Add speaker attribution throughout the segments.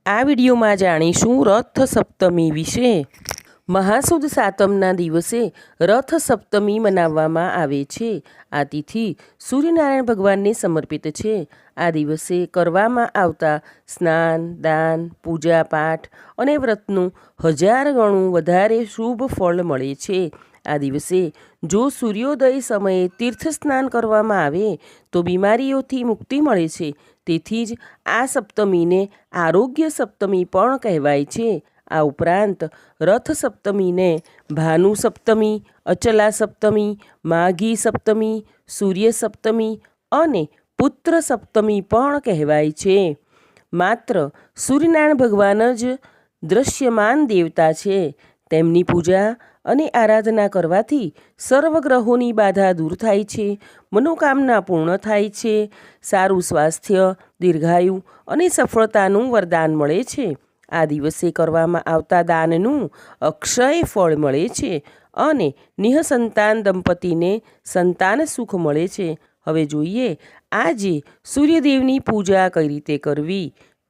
Speaker 1: આ વિડીયોમાં જાણીશું રથ સપ્તમી વિશે। મહાસુદ સાતમના દિવસે રથ સપ્તમી મનાવવામાં આવે છે। આ તિથિ સૂર્યનારાયણ ભગવાનને સમર્પિત છે। આ દિવસે કરવામાં આવતા સ્નાન, દાન, પૂજા પાઠ અને વ્રતનું 1000 ગણું વધારે શુભ ફળ મળે છે। આ દિવસે જો સૂર્યોદય સમયે તીર્થ સ્નાન કરવામાં આવે તો બીમારીઓથી મુક્તિ મળે છે। તેથી જ આ સપ્તમીને આરોગ્ય સપ્તમી પણ કહેવાય છે। આ ઉપરાંત રથ સપ્તમીને ભાનુ સપ્તમી, અચલા સપ્તમી, માઘી સપ્તમી, સૂર્ય સપ્તમી અને પુત્ર સપ્તમી પણ કહેવાય છે। માત્ર સૂર્યનારાયણ ભગવાન જ દ્રશ્યમાન દેવતા છે। તેમની પૂજા અને આરાધના કરવાથી સર્વ ગ્રહોની બાધા દૂર થાય છે, મનોકામના પૂર્ણ થાય છે, સારું સ્વાસ્થ્ય, દીર્ઘાયુ અને સફળતાનું વરદાન મળે છે। આ દિવસે કરવામાં આવતા દાનનું અક્ષય ફળ મળે છે અને નિઃસંતાન દંપતીને સંતાન સુખ મળે છે। હવે જોઈએ આજે સૂર્યદેવની પૂજા કઈ રીતે કરવી।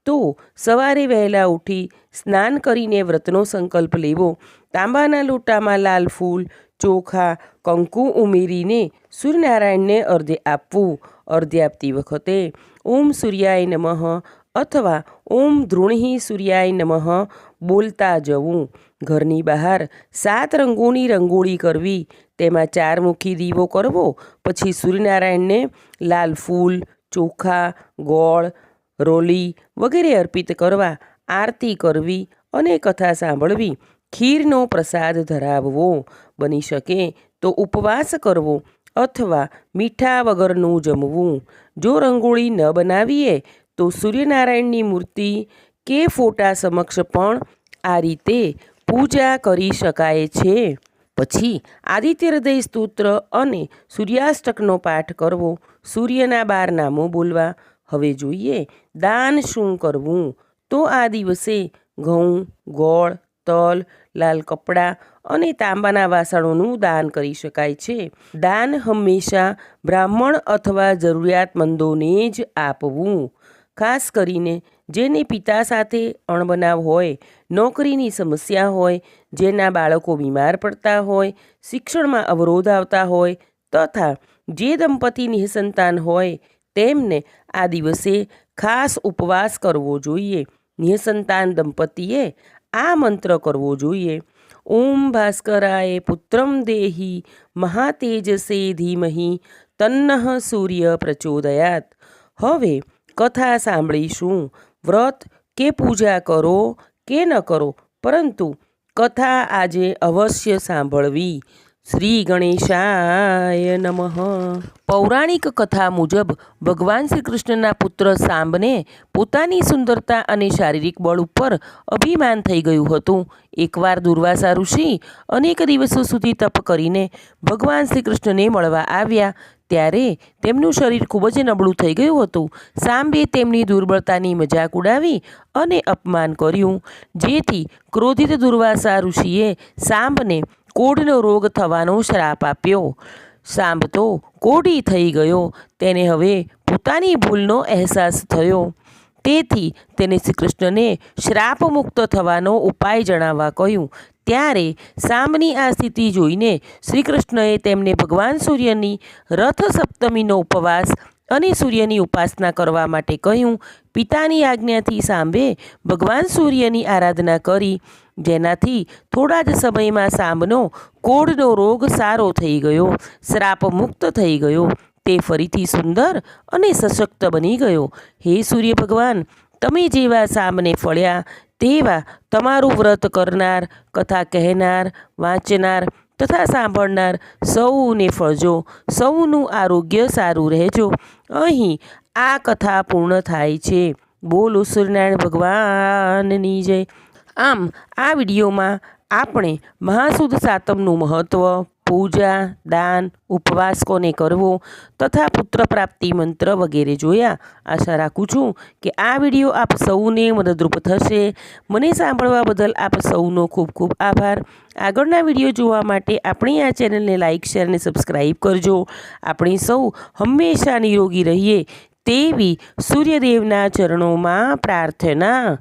Speaker 1: તો સવારે વહેલા ઉઠી સ્નાન કરીને વ્રતનો સંકલ્પ લેવો। તાંબાના લોટામાં લાલ ફૂલ, ચોખા, કંકુ ઉમેરીને સૂર્યનારાયણને અર્ધ્ય આપવું। અર્ધ્ય આપતી વખતે ઓમ સૂર્યાય નમઃ અથવા ઓમ ધૃણિ સૂર્યાય નમઃ બોલતા જવું। ઘરની બહાર 7 રંગોની રંગોળી કરવી, તેમાં 4 મુખી દીવો કરવો। પછી સૂર્યનારાયણને લાલ ફૂલ, ચોખા, ગોળ, રોલી વગેરે અર્પિત કરવા, આરતી કરવી અને કથા સાંભળવી। ખીરનો પ્રસાદ ધરાવવો। બની શકે તો ઉપવાસ કરવો અથવા મીઠા વગરનું જમવું। જો રંગોળી ન બનાવીએ તો સૂર્યનારાયણની મૂર્તિ કે ફોટા સમક્ષ પણ આ રીતે પૂજા કરી શકાય છે। પછી આદિત્ય હૃદય સ્તોત્ર અને સૂર્યાષ્ટકનો પાઠ કરવો। સૂર્યના 12 નામો બોલવા। હવે જોઈએ દાન શું કરવું। તો આ દિવસે ઘઉં, ગોળ, તલ, લાલ કપડાં અને તાંબાના વાસણોનું દાન કરી શકાય છે। દાન હંમેશા બ્રાહ્મણ અથવા જરૂરિયાતમંદોને જ આપવું। ખાસ કરીને જેને પિતા સાથે અણબનાવ હોય, નોકરીની સમસ્યા હોય, જેના બાળકો બીમાર પડતા હોય, શિક્ષણમાં અવરોધ આવતા હોય તથા જે દંપતી નિઃસંતાન હોય તેમને આ દિવસે ખાસ ઉપવાસ કરવો જોઈએ। નિઃસંતાન દંપતીએ આ મંત્ર કરવો જોઈએ। ઓમ ભાસ્કરાય પુત્રમ દેહી મહાતેજસે ધીમહિ તન્નઃ સૂર્ય પ્રચોદયાત। હવે કથા સાંભળીશું। વ્રત કે પૂજા કરો કે ન કરો, પરંતુ કથા આજે અવશ્ય સાંભળવી। શ્રી ગણેશાય નમઃ। પૌરાણિક કથા મુજબ ભગવાન શ્રી કૃષ્ણના પુત્ર સાંબને પોતાની સુંદરતા અને શારીરિક બળ ઉપર અભિમાન થઈ ગયું હતું। એકવાર દુર્વાસા ઋષિ અનેક દિવસો સુધી તપ કરીને ભગવાન શ્રી કૃષ્ણને મળવા આવ્યા ત્યારે તેમનું શરીર ખૂબ જ નબળું થઈ ગયું હતું। સાંબે તેમની દુર્બળતાની મજાક ઉડાવી અને અપમાન કર્યું, જેથી ક્રોધિત દુર્વાસા ઋષિએ સાંબને કોઢનો રોગ થવાનો શ્રાપ આપ્યો। સાંબ તો કોઢી થઈ ગયો। તેને હવે પોતાની ભૂલનો અહેસાસ થયો, તેથી તેને શ્રી કૃષ્ણને શ્રાપ મુક્ત થવાનો ઉપાય જણાવવા કહ્યું। ત્યારે સાંબની આ સ્થિતિ જોઈને શ્રી કૃષ્ણએ તેમને ભગવાન સૂર્યની રથ સપ્તમીનો ઉપવાસ અને સૂર્યની ઉપાસના કરવા માટે કહ્યું। પિતાની આજ્ઞાથી સાંબે ભગવાન સૂર્યની આરાધના કરી, જેનાથી થોડા જ સમયમાં સાંબનો કોઢનો રોગ સારો થઈ ગયો, શ્રાપ મુક્ત થઈ ગયો। તે ફરીથી સુંદર અને સશક્ત બની ગયો। હે સૂર્ય ભગવાન, તમે જેવા સાંબને ફળ્યા તેવા તમારું વ્રત કરનાર, કથા કહેનાર, વાંચનાર તથા સાંભળનાર સૌને ફળજો। સૌનું આરોગ્ય સારું રહેજો। અહીં આ કથા પૂર્ણ થાય છે। બોલો સૂર્યનારાયણ ભગવાનની જય। આમ આ વિડીયોમાં આપણે મહાસુદ સાતમનું મહત્ત્વ, પૂજા, દાન, ઉપવાસ કોને કરવો તથા પુત્ર પ્રાપ્તિ મંત્ર વગેરે જોયા। આશા રાખું છું કે આ વિડીયો આપ સૌને મદદરૂપ થશે। મને સાંભળવા બદલ આપ સૌનો ખૂબ ખૂબ આભાર। આગળના વિડીયો જોવા માટે આપણી આ ચેનલને લાઇક, શેર અને સબસ્ક્રાઈબ કરજો। આપણે સૌ હંમેશા નિરોગી રહીએ તેવી સૂર્યદેવના ચરણોમાં પ્રાર્થના।